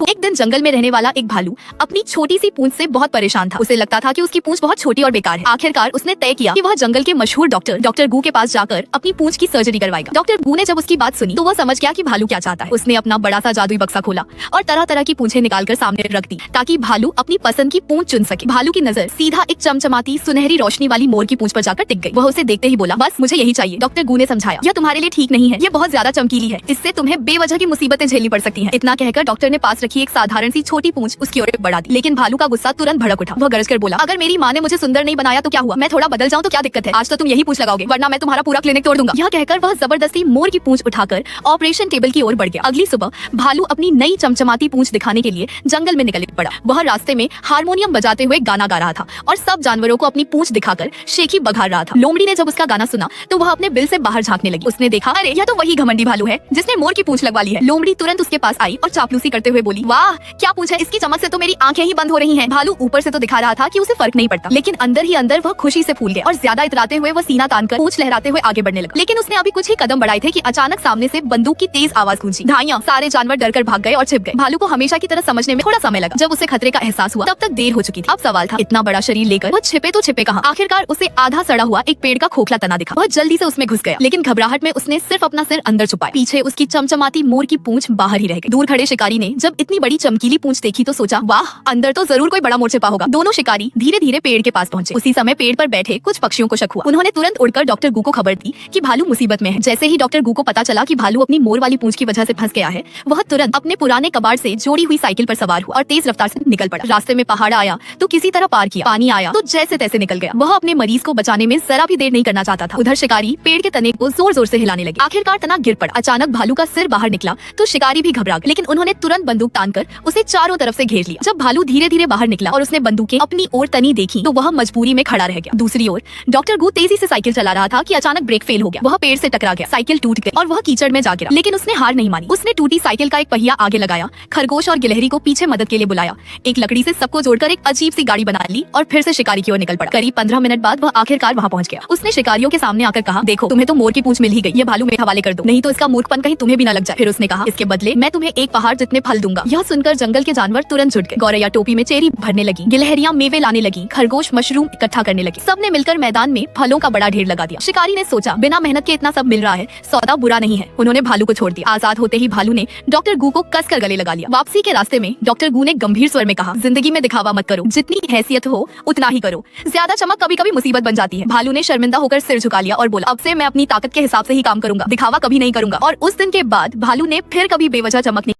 एक दिन जंगल में रहने वाला एक भालू अपनी छोटी सी पूंछ से बहुत परेशान था। उसे लगता था कि उसकी पूंछ बहुत छोटी और बेकार है। आखिरकार उसने तय किया कि वह जंगल के मशहूर डॉक्टर गू के पास जाकर अपनी पूंछ की सर्जरी करवाएगा। डॉक्टर गू ने जब उसकी बात सुनी तो वह समझ गया कि भालू क्या चाहता है। उसने अपना बड़ा सा जादुई बक्सा खोला और तरह तरह की पूंछें निकालकर सामने रख दी ताकि भालू अपनी पसंद की पूंछ चुन सके। भालू की नजर सीधा एक चमचमाती सुनहरी रोशनी वाली मोर की पूंछ पर जाकर टिक गई। वह उसे देखते ही बोला, बस मुझे यही चाहिए। डॉक्टर गू ने समझाया, यह तुम्हारे लिए ठीक नहीं है, ये बहुत ज्यादा चमकीली है, इससे तुम्हें बेवजह की मुसीबतें झेलनी पड़ सकती हैं। इतना कहकर डॉक्टर ने पास रखी एक साधारण सी छोटी पूंछ उसकी ओर बढ़ा दी। लेकिन भालू का गुस्सा तुरंत भड़क उठा। वह गरज कर बोला, अगर मेरी माँ ने मुझे सुंदर नहीं बनाया तो क्या हुआ, मैं थोड़ा बदल जाऊँ तो क्या दिक्कत है? आज तो तुम यही पूंछ लगाओगे, वरना मैं तुम्हारा पूरा क्लिनिक तोड़ दूंगा। यह कहकर वह जबरदस्ती मोर की पूंछ उठाकर ऑपरेशन टेबल की ओर बढ़ गया। अगली सुबह भालू अपनी नई चमचमाती पूंछ दिखाने के लिए जंगल में निकल पड़ा। वह रास्ते में हारमोनियम बजाते हुए गाना गा रहा था और सब जानवरों को अपनी पूंछ दिखाकर शेखी बघार रहा था। लोमड़ी ने जब उसका गाना सुना तो वह अपने बिल से बाहर झांकने लगी। उसने देखा, अरे यह तो वही घमंडी भालू है जिसने मोर की पूंछ लगवा ली है। लोमड़ी तुरंत उसके पास आई और चापलूसी करते हुए बोली, वाह क्या पूंछ है, इसकी चमक से तो मेरी आंखें ही बंद हो रही हैं। भालू ऊपर से तो दिखा रहा था कि उसे फर्क नहीं पड़ता, लेकिन अंदर ही अंदर वह खुशी से फूल गया और ज्यादा इतराते हुए वह सीना तानकर पूंछ लहराते हुए आगे बढ़ने लगा। लेकिन उसने अभी कुछ ही कदम बढ़ाए थे कि अचानक सामने से बंदूक की तेज आवाज गूंजी। धाइयां, सारे जानवर डरकर भाग गए और छिप गए। भालू को हमेशा की तरह समझने में थोड़ा समय लगा। जब उसे खतरे का एहसास हुआ तब तक देर हो चुकी थी। अब सवाल था, इतना बड़ा शरीर लेकर वो छिपे तो छिपे कहाँ? आखिरकार उसे आधा सड़ा हुआ एक पेड़ का खोखला तना दिखा। वह जल्दी से उसमें घुस गया, लेकिन घबराहट में उसने सिर्फ अपना सिर अंदर छुपाया। पीछे उसकी चमचमाती मोर की पूंछ बाहर ही रह गई। दूर खड़े शिकारी ने जब इतनी बड़ी चमकीली पूंछ देखी तो सोचा, वाह अंदर तो जरूर कोई बड़ा मोर छिपा होगा। दोनों शिकारी धीरे धीरे पेड़ के पास पहुंचे। उसी समय पेड़ पर बैठे कुछ पक्षियों को शक हुआ। उन्होंने तुरंत उड़कर डॉक्टर गू को खबर दी कि भालू मुसीबत में है। जैसे ही डॉक्टर गू को पता चला कि भालू अपनी मोर वाली पूंछ की वजह से फंस गया है, वह तुरंत अपने पुराने कबाड़ से जोड़ी हुई साइकिल पर सवार हुआ और तेज रफ्तार से निकल पड़ा। रास्ते में पहाड़ आया तो किसी तरह पार किया, पानी आया तो जैसे तैसे निकल गया। वह अपने मरीज को बचाने में जरा भी देर नहीं करना चाहता था। उधर शिकारी पेड़ के तने को जोर जोर से हिलाने लगे। आखिरकार तना गिर पड़ा। अचानक भालू का सिर बाहर निकला तो शिकारी भी घबरा गए, लेकिन उन्होंने तुरंत बंदूक तानकर उसे चारों तरफ से घेर लिया। जब भालू धीरे धीरे बाहर निकला और उसने बंदूकें अपनी ओर तनी देखी तो वह मजबूरी में खड़ा रह गया। दूसरी ओर डॉक्टर गू तेजी से साइकिल चला रहा था कि अचानक ब्रेक फेल हो गया। वह पेड़ से टकरा गया, साइकिल टूट गई और वह कीचड़ में जा गिरा। लेकिन उसने हार नहीं मानी। उसने टूटी साइकिल का एक पहिया आगे लगाया, खरगोश और गिलहरी को पीछे मदद के लिए बुलाया, एक लकड़ी से सबको जोड़कर एक अजीब सी गाड़ी बना ली और फिर से शिकारी की ओर निकल पड़ा। करीब 15 मिनट बाद वह आखिरकार वहां पहुंच गया। उसने शिकारियों के सामने आकर कहा, देखो तुम्हें तो मोर की पूंछ मिल ही गई, ये भालू मेरे हवाले कर दो, नहीं तो इसका मूर्खपन कहीं तुम्हें भी न लग जाए। फिर उसने कहा, इसके बदले मैं तुम्हें एक पहाड़ जितने फल दूंगा। यह सुनकर जंगल के जानवर तुरंत जुट गए। गौरैया टोपी में चेरी भरने लगी, गिलहरियां मेवे लाने लगी, खरगोश मशरूम इकट्ठा करने लगी। सबने मिलकर मैदान में फलों का बड़ा ढेर लगा दिया। शिकारी ने सोचा, बिना मेहनत के इतना सब मिल रहा है, सौदा बुरा नहीं है। उन्होंने भालू को छोड़ दिया। आजाद होते ही भालू ने डॉक्टर गू को कसकर गले लगा लिया। वापसी के रास्ते में डॉक्टर गू ने गंभीर स्वर में कहा, जिंदगी में दिखावा मत करो, जितनी हैसियत हो उतना ही करो, ज्यादा चमक कभी कभी मुसीबत बन जाती है। भालू ने शर्मिंदा होकर सिर झुका लिया और बोला, अब से मैं अपनी ताकत के हिसाब से ही काम करूंगा, दिखावा कभी नहीं करूंगा। और उस दिन के बाद भालू ने फिर कभी बेवजह चमक नहीं